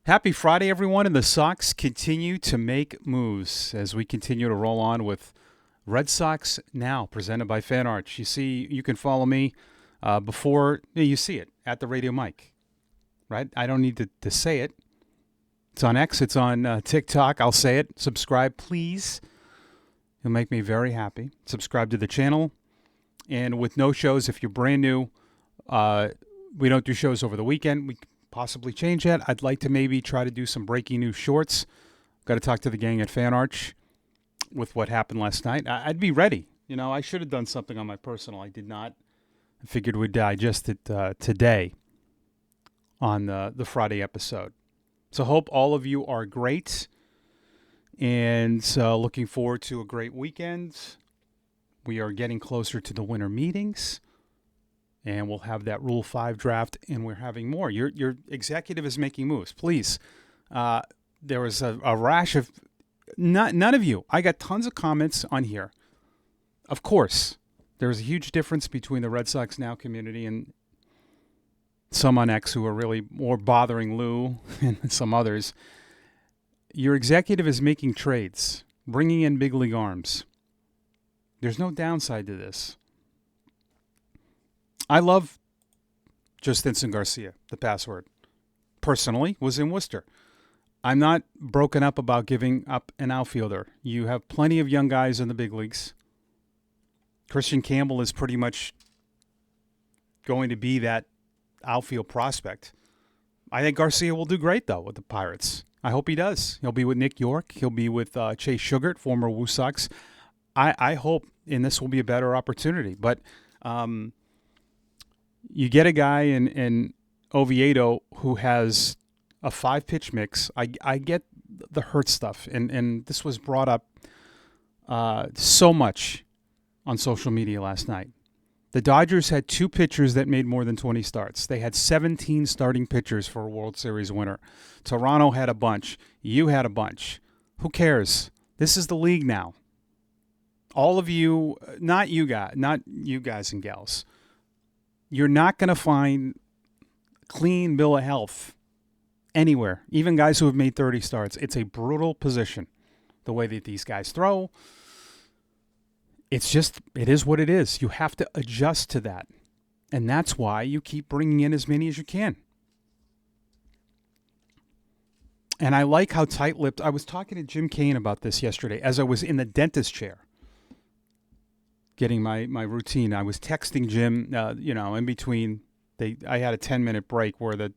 Happy Friday, everyone, and the Sox continue to make moves as we continue to roll on with Red Sox Now, presented by Fan Arch. You see, you can follow me before you see it at the Radio Mike, right? I don't need to say it. It's on X, it's on TikTok. I'll say it. Subscribe, please. It'll make me very happy. Subscribe to the channel. And with no shows, if you're brand new, we don't do shows over the weekend. We possibly change that. I'd like to maybe try to do some breaking news shorts. Got to talk to the gang at Fan Arch with what happened last night. I'd be ready. You know, I should have done something on my personal. I did not. I figured we'd digest it today on the Friday episode. So hope all of you are great and looking forward to a great weekend. We are getting closer to the winter meetings. And we'll have that Rule 5 draft, and we're having more. Your executive is making moves. Please. There was a rash of none of you. I got tons of comments on here. Of course, there's a huge difference between the Red Sox Now community and some on X who are really more bothering Lou and some others. Your executive is making trades, bringing in big league arms. There's no downside to this. I love Justinson Garcia, the password. Personally, was in Worcester. I'm not broken up about giving up an outfielder. You have plenty of young guys in the big leagues. Christian Campbell is pretty much going to be that outfield prospect. I think Garcia will do great, though, with the Pirates. I hope he does. He'll be with Nick York. He'll be with Chase Sugart, former Woo Sox. I hope, and this will be a better opportunity. But you get a guy in Oviedo who has a 5-pitch mix. I get the hurt stuff, and this was brought up so much on social media last night. The Dodgers had 2 pitchers that made more than 20 starts. They had 17 starting pitchers for a World Series winner. Toronto had a bunch. You had a bunch. Who cares? This is the league now. All of you, not you guys and gals. You're not going to find clean bill of health anywhere, even guys who have made 30 starts. It's a brutal position, the way that these guys throw. It is what it is. You have to adjust to that. And that's why you keep bringing in as many as you can. And I like how tight-lipped. I was talking to Jim Kane about this yesterday as I was in the dentist chair getting my routine. I was texting Jim, in between. I had a 10-minute break where the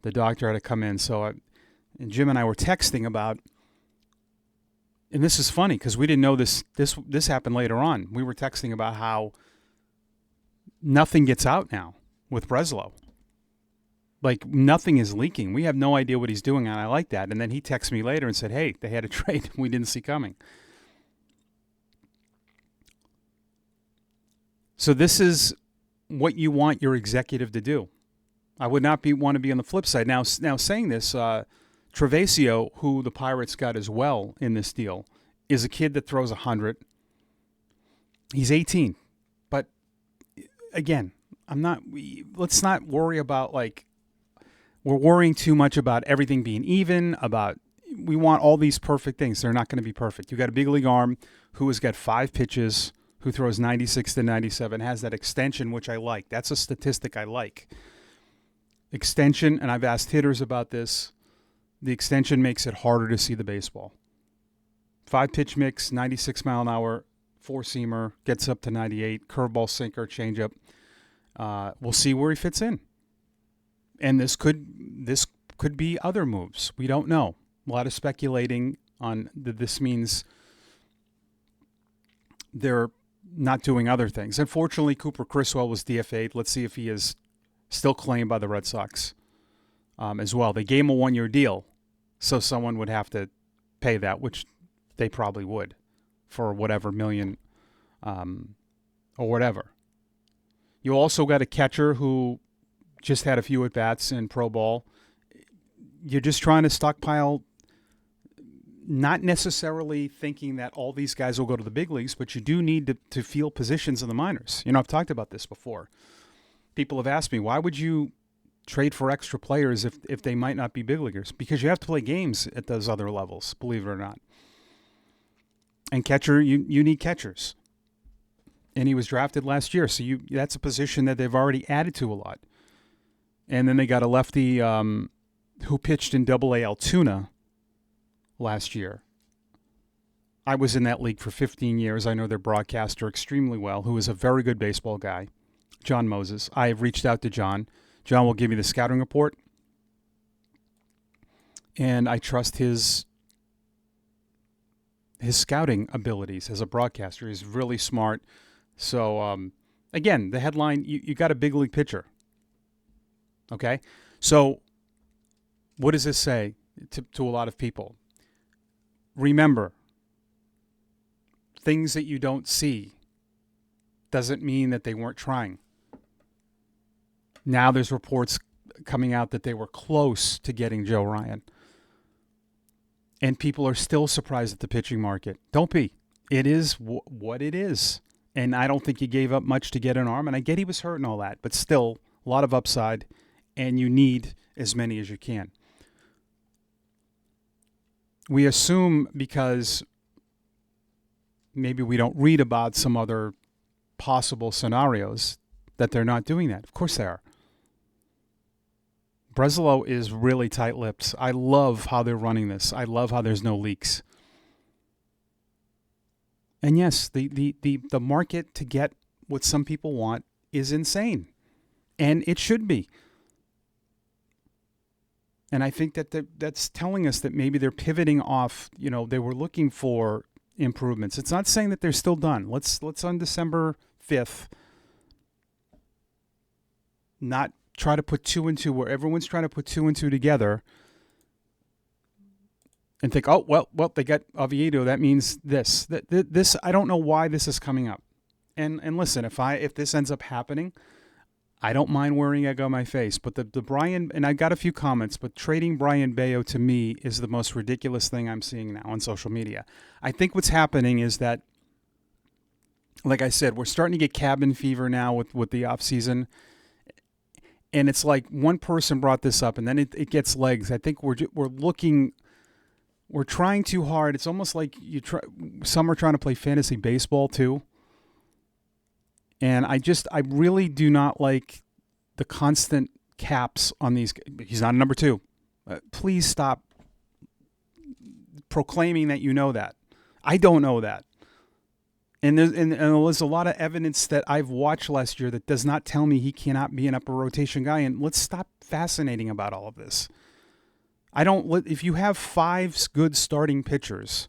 doctor had to come in. And Jim and I were texting about, and this is funny because we didn't know this happened later on. We were texting about how nothing gets out now with Breslow. Like, nothing is leaking. We have no idea what he's doing, and I like that. And then he texted me later and said, hey, they had a trade we didn't see coming. So this is what you want your executive to do. I would not want to be on the flip side. Now saying this, Travasio, who the Pirates got as well in this deal, is a kid that throws 100. He's 18. But again, let's not worry about, we're worrying too much about everything being even, we want all these perfect things. They're not going to be perfect. You got a big league arm who has got 5 pitches, who throws 96 to 97, has that extension, which I like. That's a statistic I like. Extension, and I've asked hitters about this, the extension makes it harder to see the baseball. 5-pitch mix, 96 mile an hour, 4-seamer, gets up to 98, curveball, sinker, changeup. We'll see where he fits in. And this could be other moves. We don't know. A lot of speculating on this means they're not doing other things. Unfortunately, Cooper Criswell was DFA'd. Let's see if he is still claimed by the Red Sox as well. They gave him a 1-year deal, so someone would have to pay that, which they probably would for whatever million or whatever. You also got a catcher who just had a few at-bats in pro ball. You're just trying to stockpile, not necessarily thinking that all these guys will go to the big leagues, but you do need to fill positions in the minors. I've talked about this before. People have asked me, why would you trade for extra players if they might not be big leaguers, because you have to play games at those other levels, believe it or not. And catcher, you need catchers. And he was drafted last year, so that's a position that they've already added to a lot. And then they got a lefty who pitched in Double-A Altoona last year. I was in that league for 15 years. I know their broadcaster extremely well, who is a very good baseball guy, John Moses. I have reached out to John. John will give me the scouting report, and I trust his scouting abilities as a broadcaster. He's really smart. So, again, the headline, you got a big league pitcher. Okay? So, what does this say to a lot of people? Remember, things that you don't see doesn't mean that they weren't trying. Now there's reports coming out that they were close to getting Joe Ryan. And people are still surprised at the pitching market. Don't be. It is what it is. And I don't think he gave up much to get an arm. And I get he was hurt and all that. But still, a lot of upside. And you need as many as you can. We assume, because maybe we don't read about some other possible scenarios, that they're not doing that. Of course they are. Breslow is really tight-lipped. I love how they're running this. I love how there's no leaks. And yes, the market to get what some people want is insane. And it should be. And I think that's telling us that maybe they're pivoting off, they were looking for improvements. It's not saying that they're still done. Let's on December 5th not try to put 2 and 2 where everyone's trying to put 2 and 2 together and think, oh, well, they got Oviedo. That means this. This I don't know why this is coming up. And listen, if this ends up happening, I don't mind wearing egg on my face. But the Brian, and I got a few comments, but trading Brian Bayo to me is the most ridiculous thing I'm seeing now on social media. I think what's happening is that, like I said, we're starting to get cabin fever now with the offseason. And it's like one person brought this up, and then it gets legs. I think we're trying too hard. It's almost like some are trying to play fantasy baseball too. And I really do not like the constant caps on these. He's not a number 2. Please stop proclaiming that you know that. I don't know that. And there's a lot of evidence that I've watched last year that does not tell me he cannot be an upper rotation guy. And let's stop fascinating about all of this. If you have 5 good starting pitchers,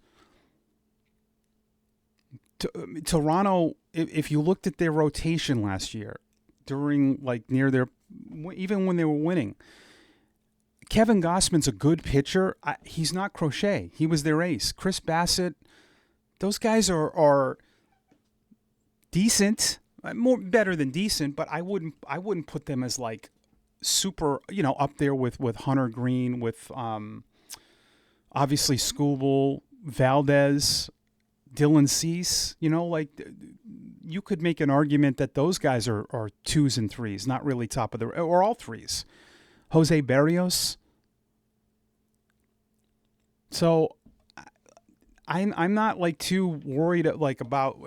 Toronto, if you looked at their rotation last year, even when they were winning, Kevin Gossman's a good pitcher. He's not Crochet. He was their ace. Chris Bassett, those guys are decent, better than decent, but I wouldn't put them as like super, up there with Hunter Green, with obviously Skubal, Valdez, Dylan Cease. You could make an argument that those guys are 2s and 3s, not really top of or all 3s. Jose Barrios. So I'm not too worried about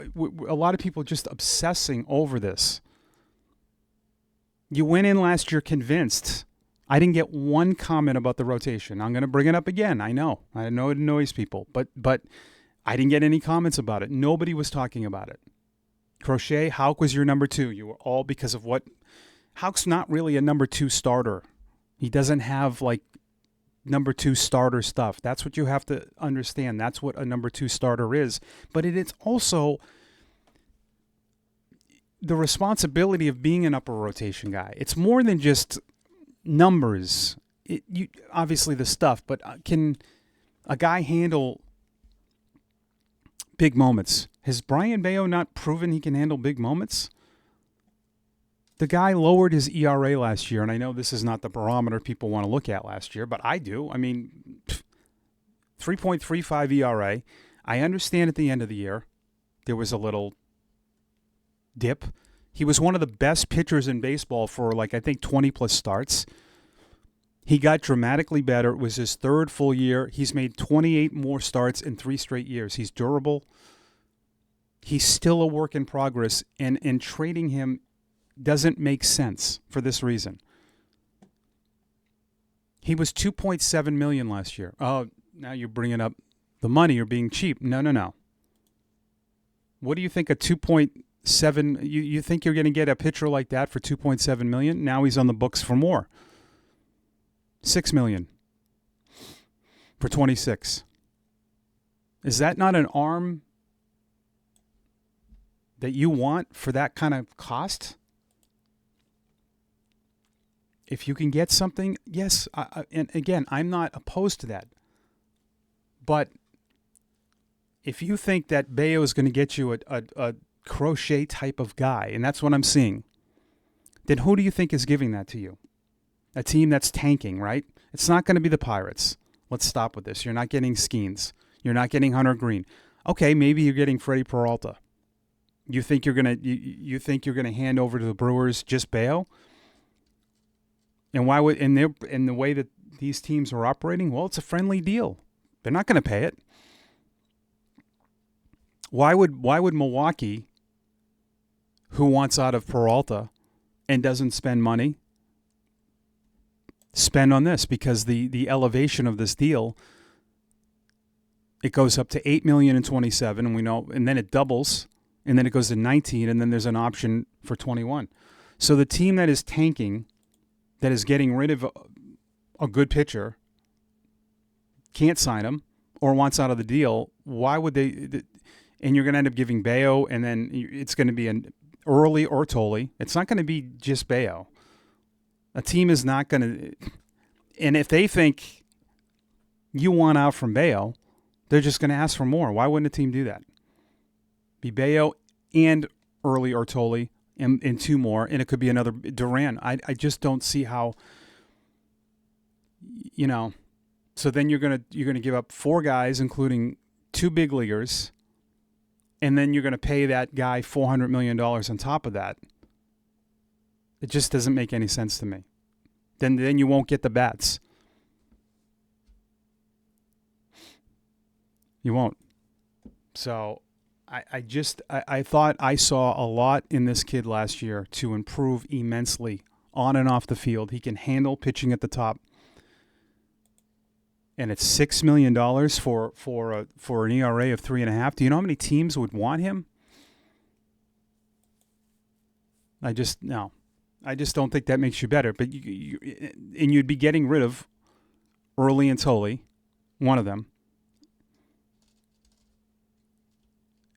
a lot of people just obsessing over this. You went in last year convinced. I didn't get one comment about the rotation. I'm going to bring it up again. I know it annoys people, but I didn't get any comments about it. Nobody was talking about it. Crochet, Houck was your number 2. You were all because of what? Houck's not really a number 2 starter. He doesn't have number 2 starter stuff. That's what you have to understand. That's what a number 2 starter is. But it's also the responsibility of being an upper rotation guy. It's more than just numbers. Obviously the stuff, but can a guy handle big moments? Has Brian Bayo not proven he can handle big moments? The guy lowered his ERA last year, and I know this is not the barometer people want to look at last year, but I do. I mean, 3.35 ERA. I understand at the end of the year there was a little dip. He was one of the best pitchers in baseball for I think 20 plus starts. He got dramatically better. It was his third full year. He's made 28 more starts in 3 straight years. He's durable. He's still a work in progress, and trading him doesn't make sense for this reason. He was $2.7 million last year. Oh, now you're bringing up the money. You're being cheap. No. What do you think a 2.7? You think you're going to get a pitcher like that for $2.7 million? Now he's on the books for more. $6 million for 26. Is that not an arm that you want for that kind of cost? If you can get something, yes. And again, I'm not opposed to that. But if you think that Bayo is going to get you a crochet type of guy, and that's what I'm seeing, then who do you think is giving that to you? A team that's tanking, right? It's not going to be the Pirates. Let's stop with this. You're not getting Skeens. You're not getting Hunter Green. Okay, maybe you're getting Freddie Peralta. You think you're gonna hand over to the Brewers just Bayo? And why would in the way that these teams are operating? Well, it's a friendly deal. They're not going to pay it. Why would Milwaukee, who wants out of Peralta and doesn't spend money, spend on this? Because the elevation of this deal, it goes up to $8 million in 27, and we know, and then it doubles, and then it goes to 19, and then there's an option for 21. So the team that is tanking, that is getting rid of a good pitcher, can't sign him or wants out of the deal, why would they? And you're going to end up giving Bayo, and then it's going to be an early or Tolley. It's not going to be just Bayo. A team is not going to, and if they think you want out from Bayo, they're just going to ask for more. Why wouldn't a team do that? Be Bayo and early or Tolley and 2 more, and it could be another Duran. I just don't see how, So then you're gonna give up 4 guys, including 2 big leaguers, and then you're gonna pay that guy $400 million on top of that. It just doesn't make any sense to me. Then you won't get the bats. You won't. So I thought I saw a lot in this kid last year to improve immensely on and off the field. He can handle pitching at the top. And it's $6 million for an ERA of 3.5. Do you know how many teams would want him? I just don't think that makes you better. But you'd be getting rid of Early and Tolley, one of them.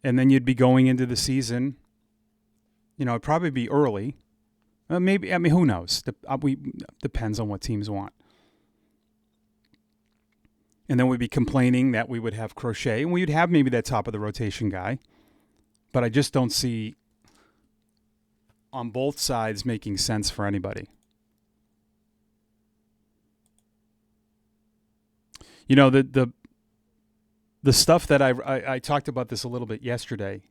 And then you'd be going into the season, it'd probably be early. Maybe, who knows? Depends on what teams want. And then we'd be complaining that we would have Crochet, and we'd have maybe that top of the rotation guy. But I just don't see on both sides making sense for anybody. The stuff that I talked about this a little bit yesterday,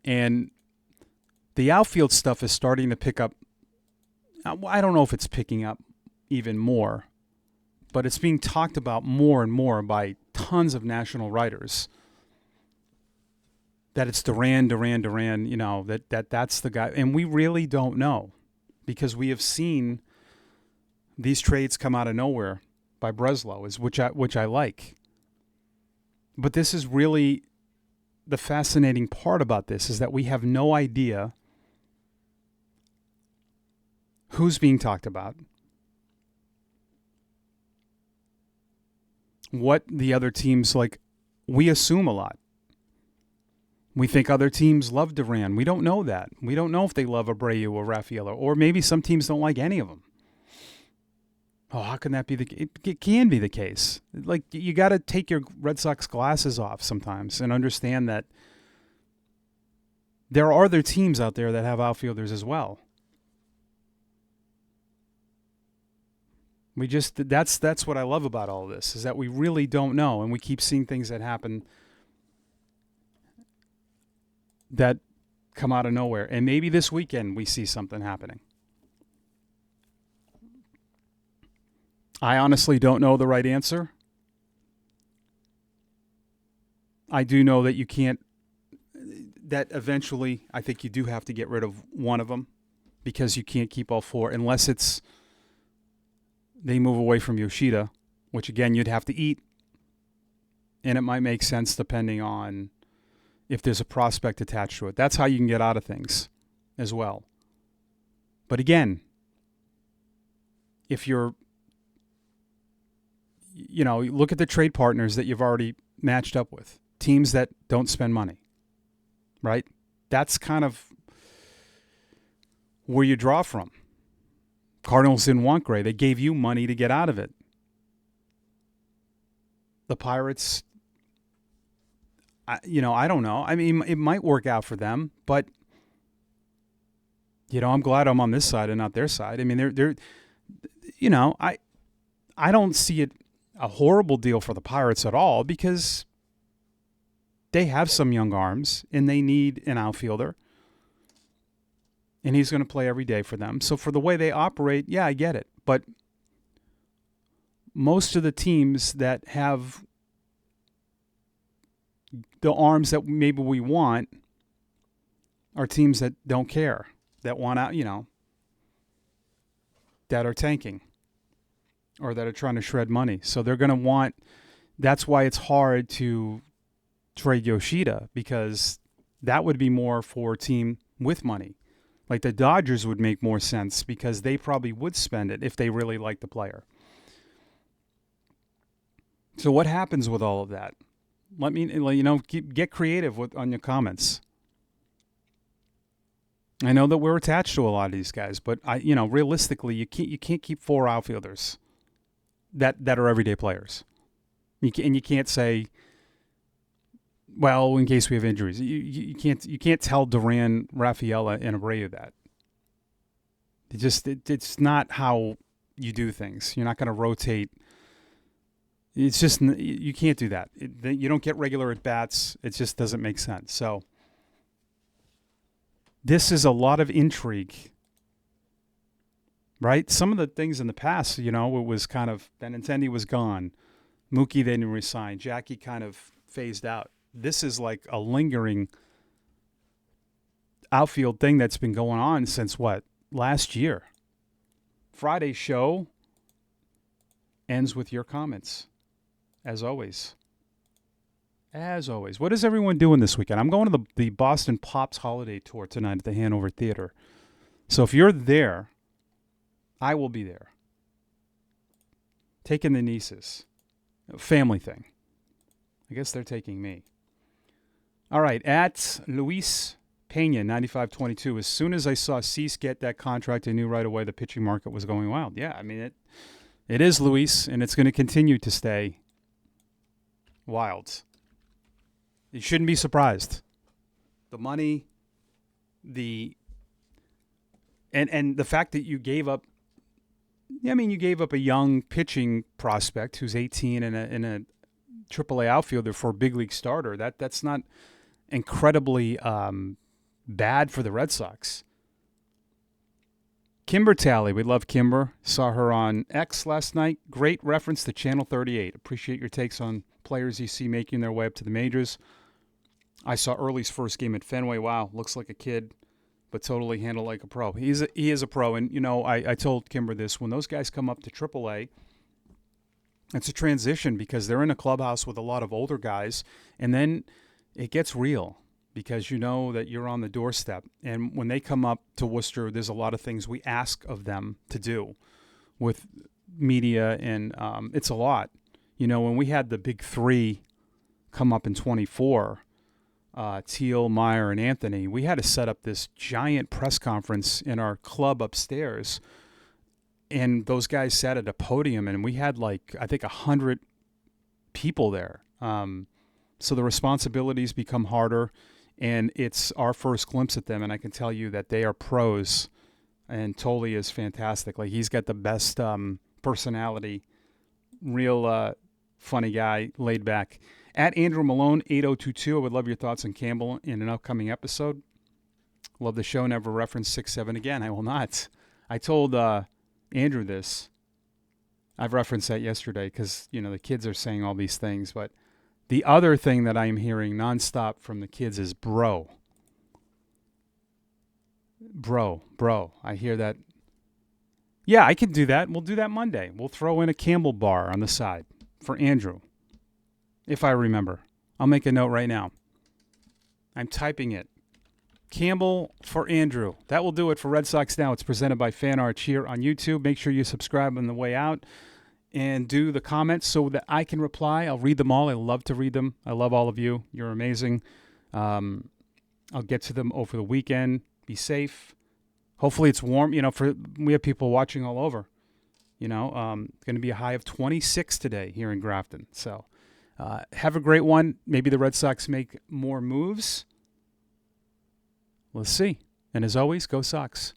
and the outfield stuff is starting to pick up. I don't know if it's picking up even more, but it's being talked about more and more by tons of national writers. That it's Duran, that's the guy. And we really don't know, because we have seen these trades come out of nowhere by Breslow, which I like. But this is really the fascinating part about this, is that we have no idea who's being talked about, what the other teams like. We assume a lot. We think other teams love Duran. We don't know that. We don't know if they love Abreu or Rafaela, or maybe some teams don't like any of them. Oh, how can that be it can be the case. Like, you got to take your Red Sox glasses off sometimes and understand that there are other teams out there that have outfielders as well. That's what I love about all of this, is that we really don't know, and we keep seeing things that happen that come out of nowhere. And maybe this weekend we see something happening. I honestly don't know the right answer. I do know that you can't, that eventually I think you do have to get rid of one of them because you can't keep all four unless it's they move away from Yoshida, which again you'd have to eat. And it might make sense depending on if there's a prospect attached to it. That's how you can get out of things as well. But again, if you're, look at the trade partners that you've already matched up with. Teams that don't spend money, right? That's kind of where you draw from. Cardinals didn't want Gray. They gave you money to get out of it. The Pirates, I don't know. I mean, it might work out for them, but, I'm glad I'm on this side and not their side. I mean, they're I don't see it a horrible deal for the Pirates at all because they have some young arms, and they need an outfielder. And he's going to play every day for them. So for the way they operate, yeah, I get it. But most of the teams that have the arms that maybe we want are teams that don't care, that want out, that are tanking or that are trying to shred money. So they're going to want, that's why it's hard to trade Yoshida, because that would be more for a team with money. Like the Dodgers would make more sense because they probably would spend it if they really like the player. So what happens with all of that? Let me, get creative on your comments. I know that we're attached to a lot of these guys, but realistically, you can't keep four outfielders that are everyday players. You can't say, well, in case we have injuries, you can't tell Duran, Rafaela, and Abreu that. It's not how you do things. You're not going to rotate. It's just you can't do that. You don't get regular at bats. It just doesn't make sense. So this is a lot of intrigue, right? Some of the things in the past, it was kind of Benintendi was gone, Mookie they didn't resign, Jackie kind of phased out. This is like a lingering outfield thing that's been going on since last year. Friday's show ends with your comments, as always. As always. What is everyone doing this weekend? I'm going to the Boston Pops holiday tour tonight at the Hanover Theater. So if you're there, I will be there. Taking the nieces. Family thing. I guess they're taking me. All right, at Luis Pena, 9522. As soon as I saw Cease get that contract, I knew right away the pitching market was going wild. Yeah, I mean, it is, Luis, and it's going to continue to stay wild. You shouldn't be surprised. The money, and the fact that you gave up, you gave up a young pitching prospect who's 18 and a AAA outfielder for a big league starter. That's not incredibly bad for the Red Sox. Kimber Talley, we love Kimber. Saw her on X last night. Great reference to Channel 38. Appreciate your takes on players you see making their way up to the majors. I saw Early's first game at Fenway. Wow, looks like a kid, but totally handled like a pro. He is a pro, and I told Kimber this, when those guys come up to AAA, it's a transition because they're in a clubhouse with a lot of older guys, and then it gets real because you know that you're on the doorstep. And when they come up to Worcester, there's a lot of things we ask of them to do with media, and it's a lot. When we had the big three come up in 24, Teal, Meyer, and Anthony, we had to set up this giant press conference in our club upstairs. And those guys sat at a podium, and we had I think 100 people there. So the responsibilities become harder, and it's our first glimpse at them. And I can tell you that they are pros, and Tolley is fantastic. He's got the best personality, real funny guy, laid back. At Andrew Malone, 8022, I would love your thoughts on Campbell in an upcoming episode. Love the show. Never reference 6-7 again. I will not. I told Andrew this. I've referenced that yesterday because, the kids are saying all these things. But the other thing that I'm hearing nonstop from the kids is bro. Bro. I hear that. Yeah, I can do that. We'll do that Monday. We'll throw in a Campbell bar on the side for Andrew, if I remember. I'll make a note right now. I'm typing it. Campbell for Andrew. That will do it for Red Sox Now. It's presented by Fan Arch here on YouTube. Make sure you subscribe on the way out and do the comments so that I can reply. I'll read them all. I love to read them. I love all of you. You're amazing. I'll get to them over the weekend. Be safe. Hopefully it's warm. We have people watching all over. Going to be a high of 26 today here in Grafton. So have a great one. Maybe the Red Sox make more moves. Let's see. And as always, go Sox.